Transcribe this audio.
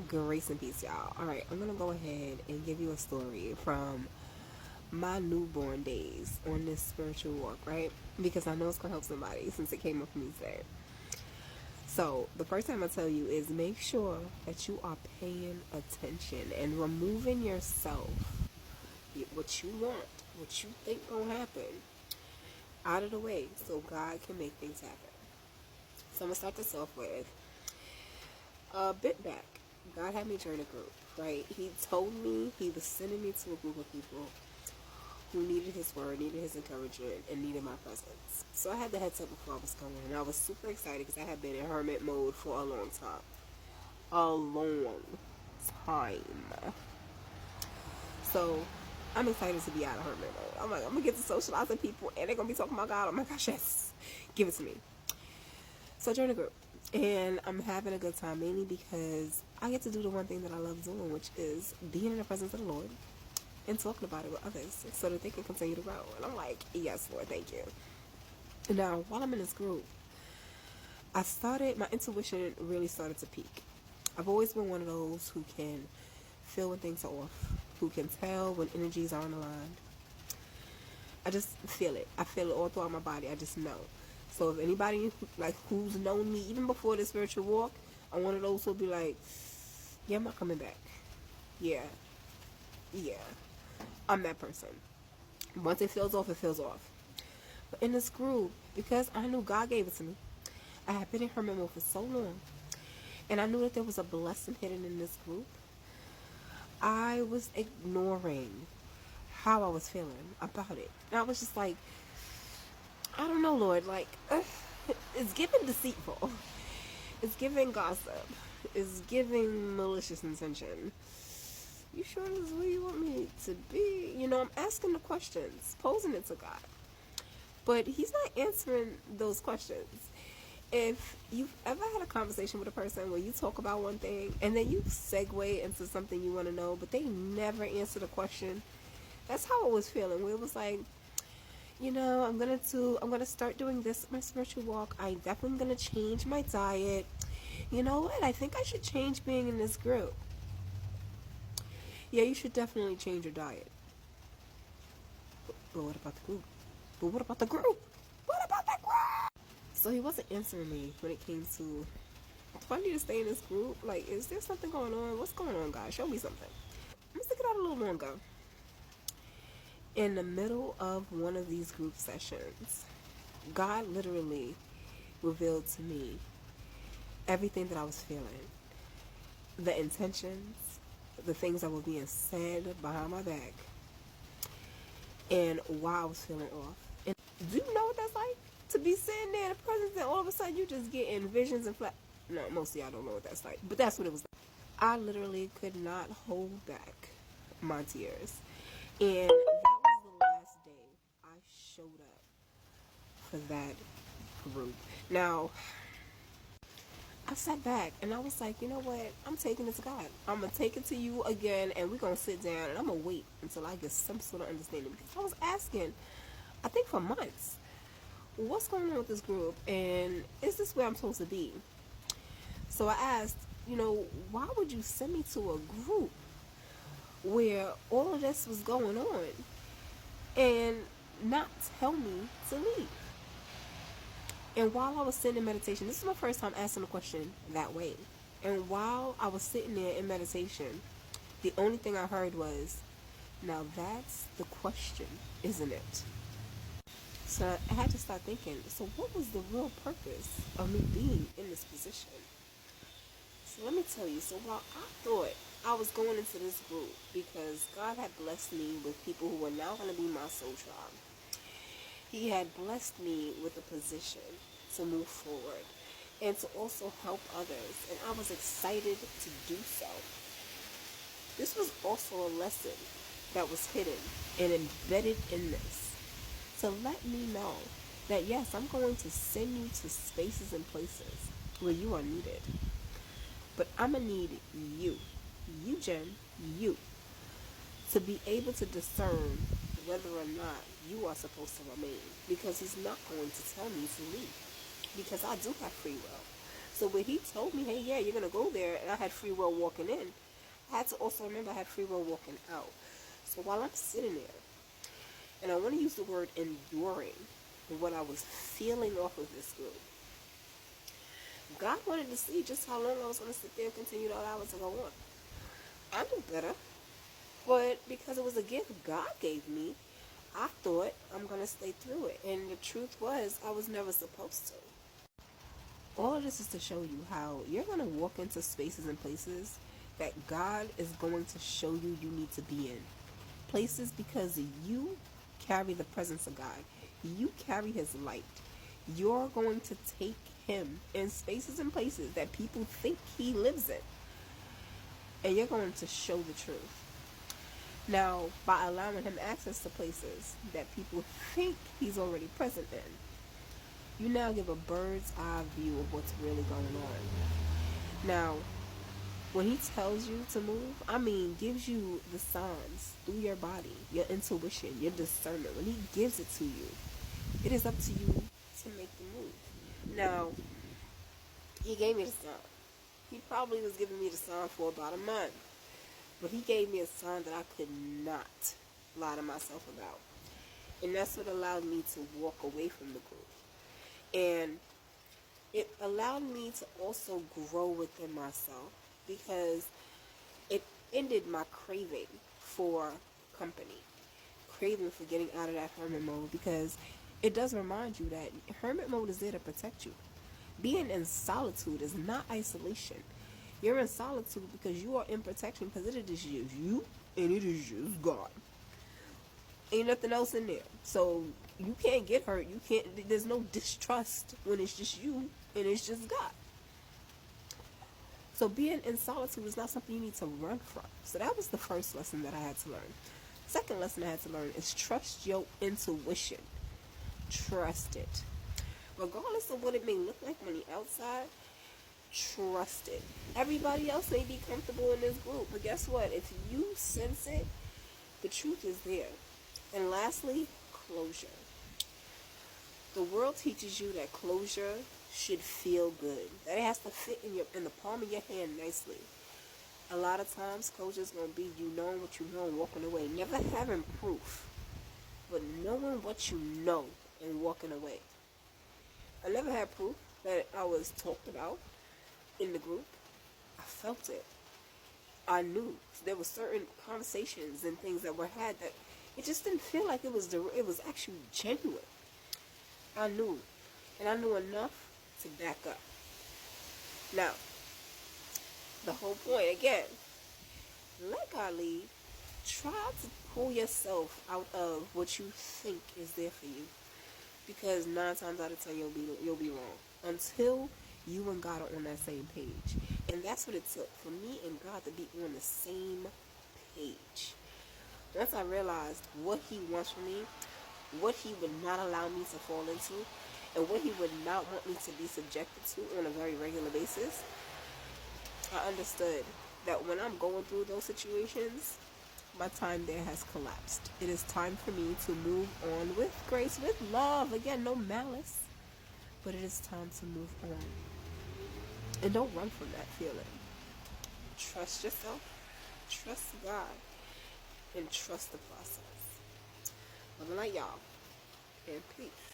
Grace and peace, y'all. Alright, I'm gonna go ahead and give you a story from my newborn days on this spiritual walk, right? Because I know it's gonna help somebody since it came up for me today. So, the first time I tell you is make sure that you are paying attention and removing yourself, what you want, what you think gonna happen, out of the way so God can make things happen. So, I'm gonna start this off with a bit back. God had me join a group, right? He told me he was sending me to a group of people who needed his word, needed his encouragement, and needed my presence. So I had the heads up before I was going, and I was super excited because I had been in hermit mode for a long time. A long time. So I'm excited to be out of hermit mode. I'm like, I'm gonna get to socialize with people, and they're gonna be talking about God. Oh my gosh, yes, give it to me. So I joined a group, and I'm having a good time mainly because I get to do the one thing that I love doing, which is being in the presence of the Lord and talking about it with others so that they can continue to grow. And I'm like, yes, Lord, thank you. Now, while I'm in this group, my intuition really started to peak. I've always been one of those who can feel when things are off, who can tell when energies are unaligned. I just feel it. I feel it all throughout my body. I just know. So if anybody like who's known me even before this spiritual walk, I'm one of those who'll be like, yeah, I'm not coming back. Yeah. Yeah. I'm that person. Once it feels off, it feels off. But in this group, because I knew God gave it to me, I had been in hermit mode for so long, and I knew that there was a blessing hidden in this group. I was ignoring how I was feeling about it. And I was just like, I don't know, Lord, like, it's giving deceitful. It's giving gossip. It's giving malicious intention. You sure this is where you want me to be? You know, I'm asking the questions, posing it to God. But he's not answering those questions. If you've ever had a conversation with a person where you talk about one thing and then you segue into something you want to know, but they never answer the question, that's how I was feeling. Where it was like, you know, I'm gonna start doing this my spiritual walk. I definitely gonna change my diet. You know what? I think I should change being in this group. Yeah, you should definitely change your diet. But what about the group? But what about the group? What about the group? So he wasn't answering me when it came to, do I need to stay in this group? Like, is there something going on? What's going on, guys? Show me something. I'm gonna stick it out a little longer. In the middle of one of these group sessions, God literally revealed to me everything that I was feeling. The intentions, the things that were being said behind my back, and why I was feeling off. And do you know what that's like? To be sitting there in the presence and all of a sudden you just getting visions and no, most of y'all don't know what that's like. But that's what it was like. I literally could not hold back my tears. And that was the last day I showed up for that group. Now, I sat back and I was like, you know what? I'm taking it to God. I'm going to take it to you again and we're going to sit down and I'm going to wait until I get some sort of understanding. Because I was asking, I think for months, what's going on with this group and is this where I'm supposed to be? So I asked, you know, why would you send me to a group where all of this was going on and not tell me to leave? And while I was sitting in meditation, this is my first time asking a question that way. And while I was sitting there in meditation, the only thing I heard was, now that's the question, isn't it? So I had to start thinking, so what was the real purpose of me being in this position? So let me tell you, so while I thought I was going into this group because God had blessed me with people who were now going to be my soul tribe, he had blessed me with a position to move forward and to also help others, and I was excited to do so. This was also a lesson that was hidden and embedded in this to let me know that yes, I'm going to send you to spaces and places where you are needed, but I'm gonna need you Jen, you, to be able to discern whether or not you are supposed to remain, because he's not going to tell me to leave, because I do have free will. So when he told me, hey, yeah, you're going to go there, and I had free will walking in, I had to also remember I had free will walking out. So while I'm sitting there, and I want to use the word enduring what I was feeling off of this group, God wanted to see just how long I was going to sit there and continue to allow it to go on. I knew better, but because it was a gift God gave me, I thought I'm going to stay through it. And the truth was, I was never supposed to. All of this is to show you how you're going to walk into spaces and places that God is going to show you you need to be in. Places because you carry the presence of God. You carry His light. You're going to take Him in spaces and places that people think He lives in. And you're going to show the truth. Now, by allowing Him access to places that people think He's already present in, you now give a bird's eye view of what's really going on. Now, when He tells you to move, gives you the signs through your body, your intuition, your discernment. When He gives it to you, it is up to you to make the move. Now, He gave me the sign. He probably was giving me the sign for about a month. But He gave me a sign that I could not lie to myself about. And that's what allowed me to walk away from the group. And it allowed me to also grow within myself, because it ended my craving for company, craving for getting out of that hermit mode, because it does remind you that hermit mode is there to protect you. Being in solitude is not isolation. You're in solitude because you are in protection, because it is just you and it is just God. Ain't nothing else in there. So you can't get hurt. There's no distrust when it's just you and it's just God. So being in solitude is not something you need to run from. So that was the first lesson that I had to learn. Second lesson I had to learn is trust your intuition. Trust it. Regardless of what it may look like on the outside, trust it. Everybody else may be comfortable in this group, but guess what? If you sense it, the truth is there. And lastly, closure. The world teaches you that closure should feel good, that it has to fit in the palm of your hand nicely. A lot of times, closure is going to be you knowing what you know and walking away. Never having proof, but knowing what you know and walking away. I never had proof that I was talked about in the group. I felt it. I knew there were certain conversations and things that were had that it just didn't feel like it was actually genuine. I knew, and I knew enough to back up. Now, the whole point again, let God lead. Try to pull yourself out of what you think is there for you, because 9 times out of 10 you'll be wrong until you and God are on that same page. And that's what it took for me and God to be on the same page. Once I realized what He wants from me, what He would not allow me to fall into, and what He would not want me to be subjected to on a very regular basis, I understood that when I'm going through those situations, my time there has collapsed. It is time for me to move on with grace, with love. Again, no malice. But it is time to move on. And don't run from that feeling. Trust yourself, trust God, and trust the process. Love and light, y'all. And peace.